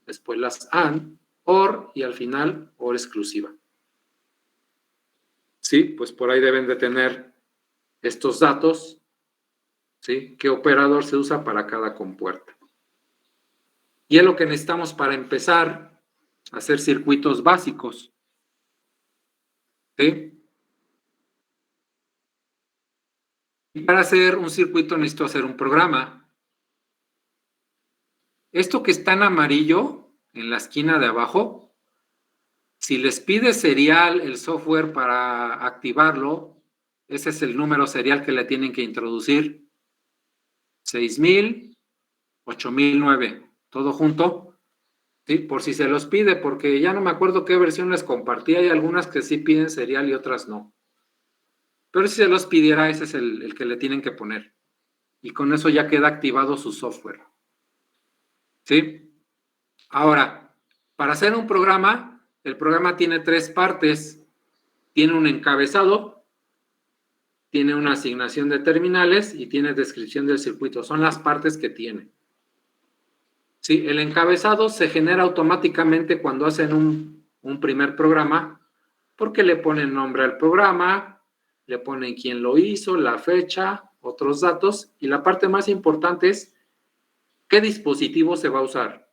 después las AND, OR y al final OR exclusiva. Sí, pues por ahí deben de tener estos datos, ¿sí? ¿Qué operador se usa para cada compuerta? Y es lo que necesitamos para empezar a hacer circuitos básicos, ¿sí? Y para hacer un circuito necesito hacer un programa. Esto que está en amarillo, en la esquina de abajo, si les pide serial el software para activarlo, ese es el número serial que le tienen que introducir. 6000, 8009, todo junto, ¿sí? Por si se los pide, porque ya no me acuerdo qué versión les compartí. Hay algunas que sí piden serial y otras no. Pero si se los pidiera, ese es el que le tienen que poner. Y con eso ya queda activado su software. ¿Sí? Ahora, para hacer un programa, el programa tiene 3 partes. Tiene un encabezado, tiene una asignación de terminales y tiene descripción del circuito. Son las partes que tiene. ¿Sí? El encabezado se genera automáticamente cuando hacen un primer programa, porque le ponen nombre al programa, le ponen quién lo hizo, la fecha, otros datos, y la parte más importante es qué dispositivo se va a usar.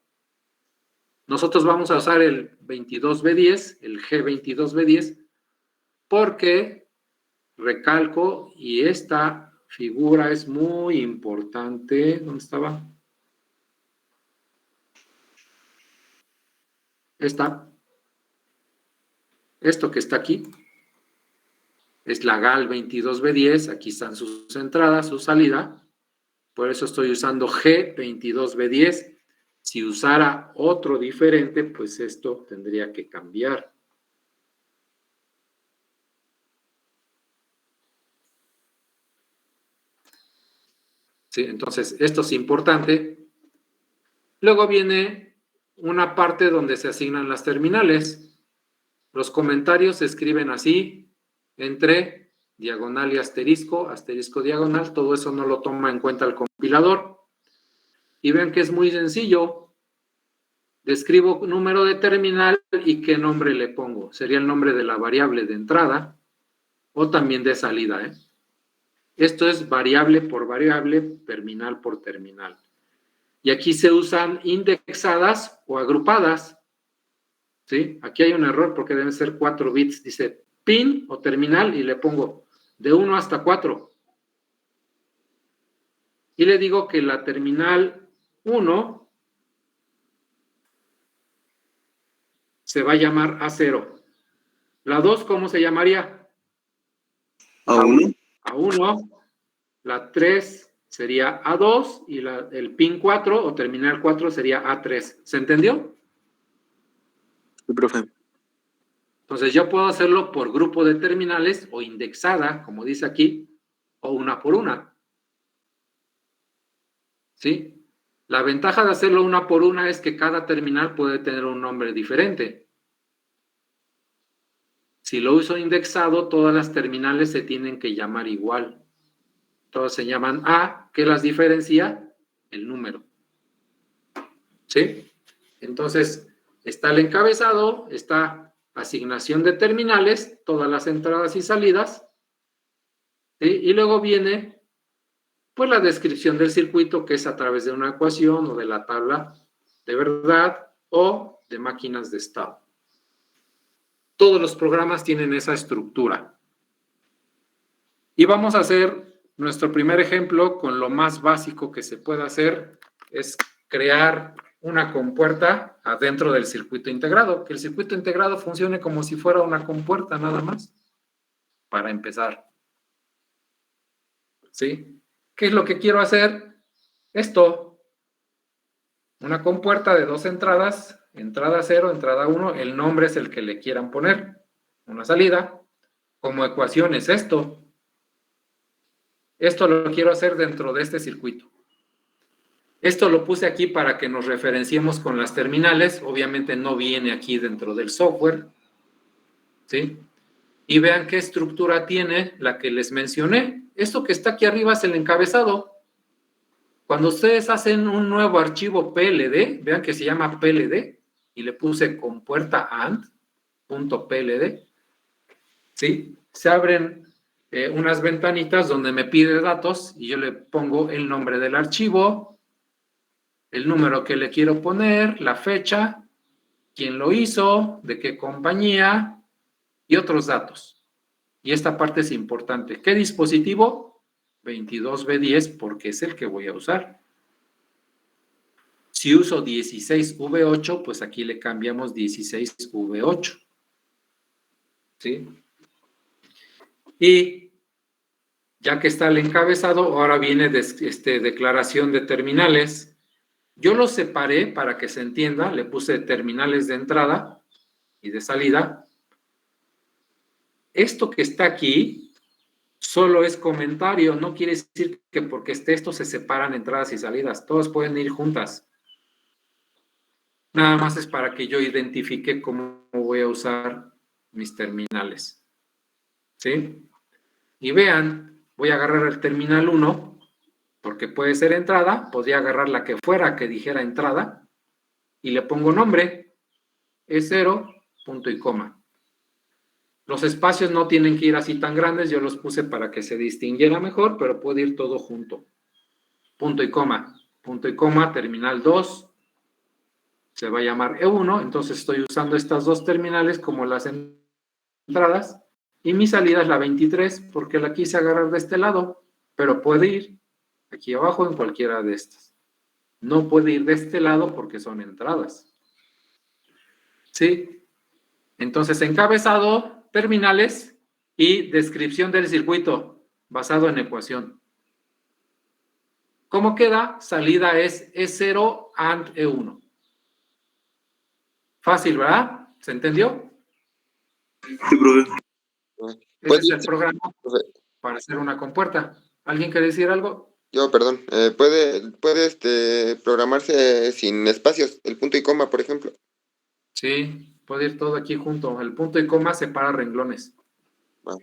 Nosotros vamos a usar el 22B10, el G22B10, porque, recalco, y esta figura es muy importante. ¿Dónde estaba? Esto que está aquí es la GAL 22B10, aquí están sus entradas, su salida, por eso estoy usando G22B10. Si usara otro diferente, pues esto tendría que cambiar. Sí, entonces, esto es importante. Luego viene una parte donde se asignan las terminales. Los comentarios se escriben así, entre diagonal y asterisco, asterisco diagonal. Todo eso no lo toma en cuenta el compilador. Y ven que es muy sencillo. Describo número de terminal y qué nombre le pongo. Sería el nombre de la variable de entrada o también de salida, ¿eh? Esto es variable por variable, terminal por terminal. Y aquí se usan indexadas o agrupadas, ¿sí? Aquí hay un error porque deben ser 4 bits, dice pin o terminal y le pongo de 1 hasta 4. Y le digo que la terminal 1 se va a llamar A0. La 2, ¿cómo se llamaría? A1. A1. La 3 sería A2 y el pin 4 o terminal 4 sería A3. ¿Se entendió? Sí, profe. Entonces yo puedo hacerlo por grupo de terminales o indexada, como dice aquí, o una por una. ¿Sí? La ventaja de hacerlo una por una es que cada terminal puede tener un nombre diferente. Si lo uso indexado, todas las terminales se tienen que llamar igual. Todas se llaman A, ¿qué las diferencia? El número. ¿Sí? Entonces, está el encabezado, está asignación de terminales, todas las entradas y salidas, ¿sí? Y luego viene, pues, la descripción del circuito, que es a través de una ecuación o de la tabla de verdad o de máquinas de estado. Todos los programas tienen esa estructura. Y vamos a hacer nuestro primer ejemplo con lo más básico que se puede hacer, es crear una compuerta adentro del circuito integrado, que el circuito integrado funcione como si fuera una compuerta nada más, para empezar. ¿Sí? ¿Qué es lo que quiero hacer? Esto, una compuerta de 2 entradas, entrada 0, entrada 1, el nombre es el que le quieran poner, una salida, como ecuación es esto. Esto lo quiero hacer dentro de este circuito. Esto lo puse aquí para que nos referenciemos con las terminales. Obviamente no viene aquí dentro del software. ¿Sí? Y vean qué estructura tiene la que les mencioné. Esto que está aquí arriba es el encabezado. Cuando ustedes hacen un nuevo archivo PLD, vean que se llama PLD, y le puse compuerta and.pld, ¿sí? Se abren unas ventanitas donde me pide datos y yo le pongo el nombre del archivo, el número que le quiero poner, la fecha, quién lo hizo, de qué compañía y otros datos. Y esta parte es importante. ¿Qué dispositivo? 22B10 porque es el que voy a usar. Si uso 16V8, pues aquí le cambiamos 16V8. ¿Sí? Y ya que está el encabezado, ahora viene declaración de terminales. Yo los separé para que se entienda, le puse terminales de entrada y de salida. Esto que está aquí solo es comentario, no quiere decir que porque esté esto se separan entradas y salidas, todas pueden ir juntas. Nada más es para que yo identifique cómo voy a usar mis terminales. ¿Sí? Y vean, voy a agarrar el terminal 1, porque puede ser entrada, podría agarrar la que fuera que dijera entrada, y le pongo nombre, E0, punto y coma. Los espacios no tienen que ir así tan grandes, yo los puse para que se distinguiera mejor, pero puede ir todo junto. Punto y coma, terminal 2, se va a llamar E1, entonces estoy usando estas dos terminales como las entradas, y mi salida es la 23, porque la quise agarrar de este lado, pero puede ir aquí abajo en cualquiera de estas. No puede ir de este lado porque son entradas. ¿Sí? Entonces, encabezado, terminales y descripción del circuito basado en ecuación. ¿Cómo queda? Salida es E0 and E1. Fácil, ¿verdad? ¿Se entendió? Sí, profe. Ese es el programa para hacer una compuerta. ¿Alguien quiere decir algo? Yo, perdón, puede programarse sin espacios, el punto y coma, por ejemplo. Sí, puede ir todo aquí junto. El punto y coma separa renglones. Ah.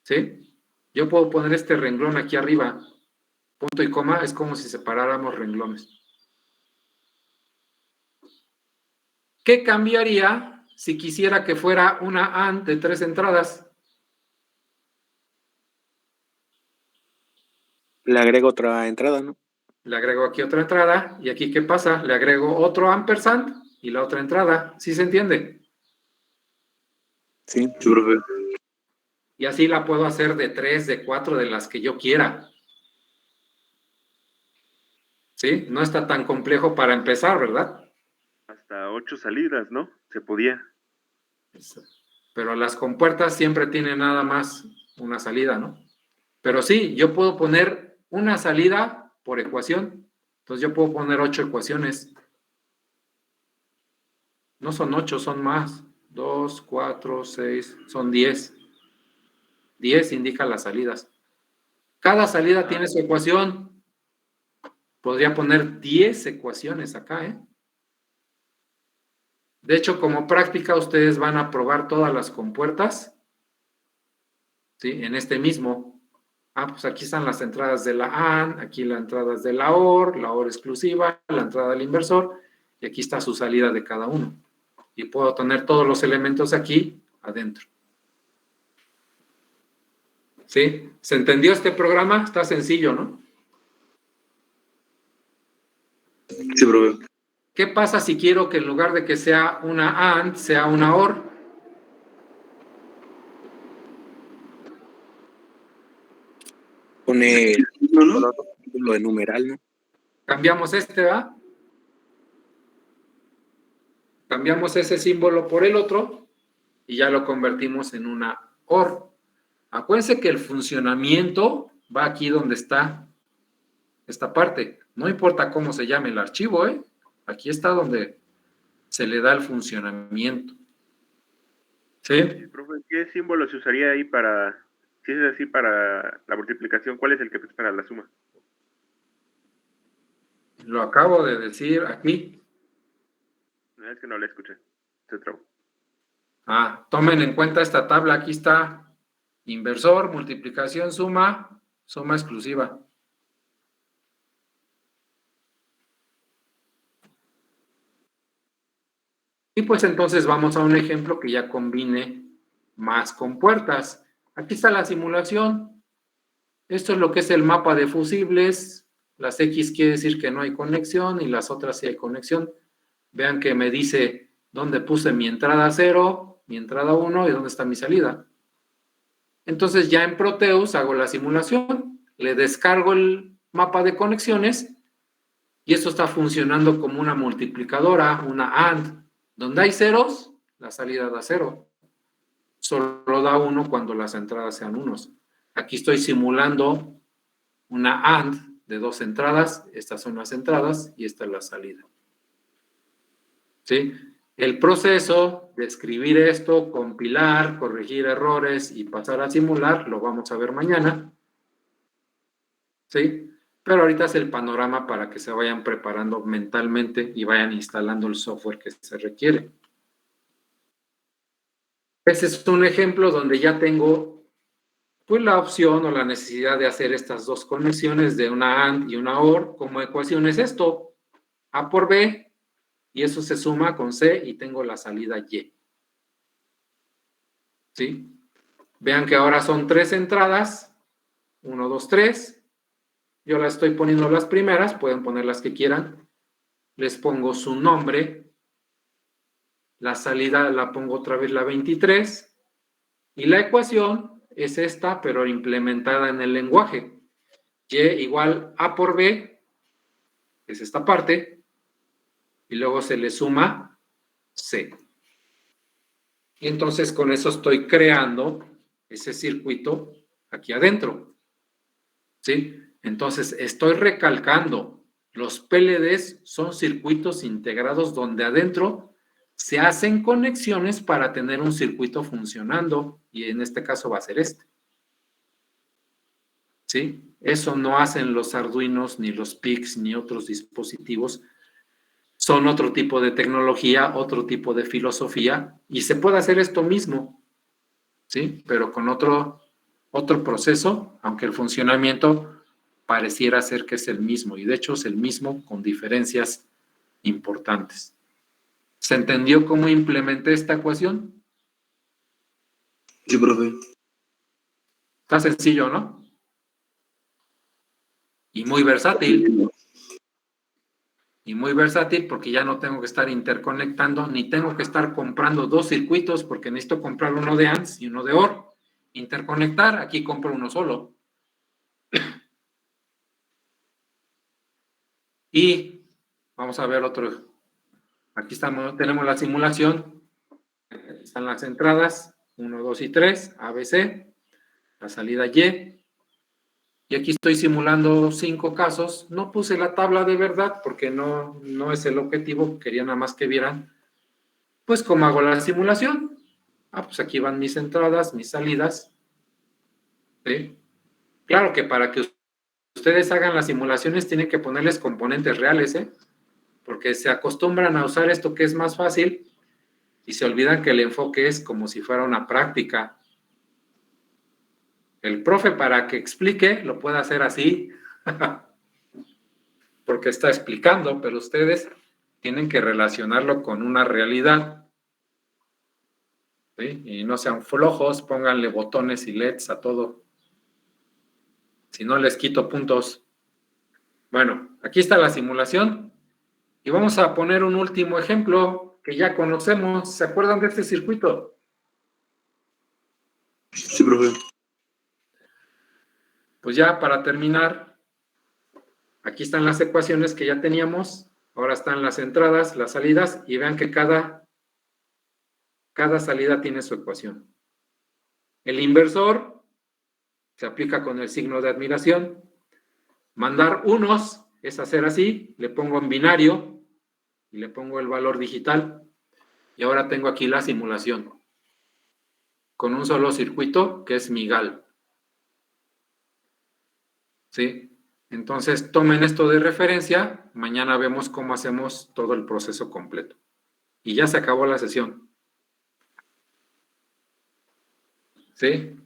¿Sí? Yo puedo poner este renglón aquí arriba. Punto y coma es como si separáramos renglones. ¿Qué cambiaría si quisiera que fuera una AND de 3 entradas? Le agrego otra entrada, ¿no? Le agrego aquí otra entrada y aquí ¿qué pasa? Le agrego otro ampersand y la otra entrada. ¿Sí se entiende? Sí, profe. Y así la puedo hacer de 3, de 4, de las que yo quiera. ¿Sí? No está tan complejo para empezar, ¿verdad? Hasta 8 salidas, ¿no? Se podía. Pero las compuertas siempre tienen nada más una salida, ¿no? Pero sí, yo puedo poner una salida por ecuación. Entonces yo puedo poner 8 ecuaciones. No son 8, son más. 2, 4, 6, son 10. 10 indica las salidas. Cada salida tiene su ecuación. Podría poner 10 ecuaciones acá, ¿eh? De hecho, como práctica, ustedes van a probar todas las compuertas, ¿sí? En este mismo. Pues aquí están las entradas de la AND, aquí las entradas de la OR exclusiva, la entrada del inversor, y aquí está su salida de cada uno. Y puedo tener todos los elementos aquí adentro. ¿Sí? ¿Se entendió este programa? Está sencillo, ¿no? Sí, profe. ¿Qué pasa si quiero que en lugar de que sea una AND, sea una OR? Pone ¿No? lo de numeral, ¿no? Cambiamos ¿va? Cambiamos ese símbolo por el otro y ya lo convertimos en una OR. Acuérdense que el funcionamiento va aquí donde está esta parte. No importa cómo se llame el archivo, ¿eh? Aquí está donde se le da el funcionamiento. ¿Sí? Profe, ¿qué símbolo se usaría ahí para, si es así para la multiplicación, cuál es el que es para la suma? Lo acabo de decir aquí. No, es que no la escuché. Se trabó. Tomen en cuenta esta tabla. Aquí está inversor, multiplicación, suma, suma exclusiva. Y pues entonces vamos a un ejemplo que ya combine más compuertas. Aquí está la simulación. Esto es lo que es el mapa de fusibles. Las X quiere decir que no hay conexión y las otras sí hay conexión. Vean que me dice dónde puse mi entrada 0, mi entrada 1 y dónde está mi salida. Entonces ya en Proteus hago la simulación, le descargo el mapa de conexiones y esto está funcionando como una multiplicadora, una AND. Donde hay ceros, la salida da 0. Solo da 1 cuando las entradas sean unos. Aquí estoy simulando una AND de 2 entradas. Estas son las entradas y esta es la salida. ¿Sí? El proceso de escribir esto, compilar, corregir errores y pasar a simular, lo vamos a ver mañana. ¿Sí? Pero ahorita es el panorama para que se vayan preparando mentalmente y vayan instalando el software que se requiere. Ese es un ejemplo donde ya tengo pues la opción o la necesidad de hacer estas dos conexiones de una AND y una OR. Como ecuación es esto, A por B, y eso se suma con C y tengo la salida Y. ¿Sí? Vean que ahora son 3 entradas, 1, 2, 3. Yo las estoy poniendo las primeras, pueden poner las que quieran. Les pongo su nombre. La salida la pongo otra vez la 23. Y la ecuación es esta, pero implementada en el lenguaje. Y igual A por B, que es esta parte, y luego se le suma C. Y entonces con eso estoy creando ese circuito aquí adentro. ¿Sí? Entonces estoy recalcando, los PLDs son circuitos integrados donde adentro se hacen conexiones para tener un circuito funcionando, y en este caso va a ser este. ¿Sí? Eso no hacen los Arduinos, ni los PICs, ni otros dispositivos. Son otro tipo de tecnología, otro tipo de filosofía, y se puede hacer esto mismo, ¿sí? Pero con otro proceso, aunque el funcionamiento pareciera ser que es el mismo, y de hecho es el mismo con diferencias importantes. ¿Se entendió cómo implementé esta ecuación? Sí, profe. Está sencillo, ¿no? Y muy versátil. y muy versátil porque ya no tengo que estar interconectando, ni tengo que estar comprando dos circuitos porque necesito comprar uno de ANS y uno de OR. Interconectar, aquí compro uno solo. Y vamos a ver otro. Aquí tenemos la simulación. Aquí están las entradas, 1, 2 y 3, ABC, la salida Y. Y aquí estoy simulando 5 casos. No puse la tabla de verdad porque no es el objetivo. Quería nada más que vieran, pues, cómo hago la simulación. Pues aquí van mis entradas, mis salidas. ¿Sí? Claro que para que ustedes hagan las simulaciones tienen que ponerles componentes reales, ¿eh? Porque se acostumbran a usar esto que es más fácil y se olvidan que el enfoque es como si fuera una práctica. El profe, para que explique, lo puede hacer así, porque está explicando, pero ustedes tienen que relacionarlo con una realidad. ¿Sí? Y no sean flojos, pónganle botones y LEDs a todo. Si no, les quito puntos. Bueno, aquí está la simulación. Y vamos a poner un último ejemplo que ya conocemos. ¿Se acuerdan de este circuito? Sí, profe. Pues ya para terminar, aquí están las ecuaciones que ya teníamos. Ahora están las entradas, las salidas, y vean que cada salida tiene su ecuación. El inversor se aplica con el signo de admiración. Mandar unos es hacer así, le pongo en binario y le pongo el valor digital. Y ahora tengo aquí la simulación con un solo circuito que es MIGAL. ¿Sí? Entonces, tomen esto de referencia. Mañana vemos cómo hacemos todo el proceso completo. Y ya se acabó la sesión. ¿Sí?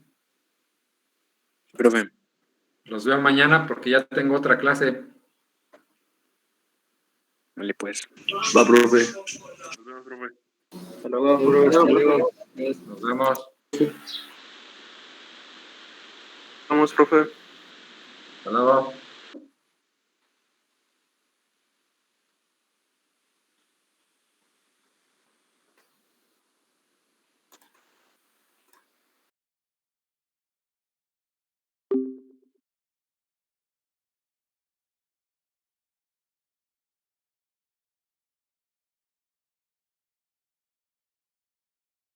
Profe. Los veo mañana porque ya tengo otra clase. Vale, pues. Va, profe. Nos vemos, profe. Hasta luego. Nos vemos. Vamos, profe. Hasta luego.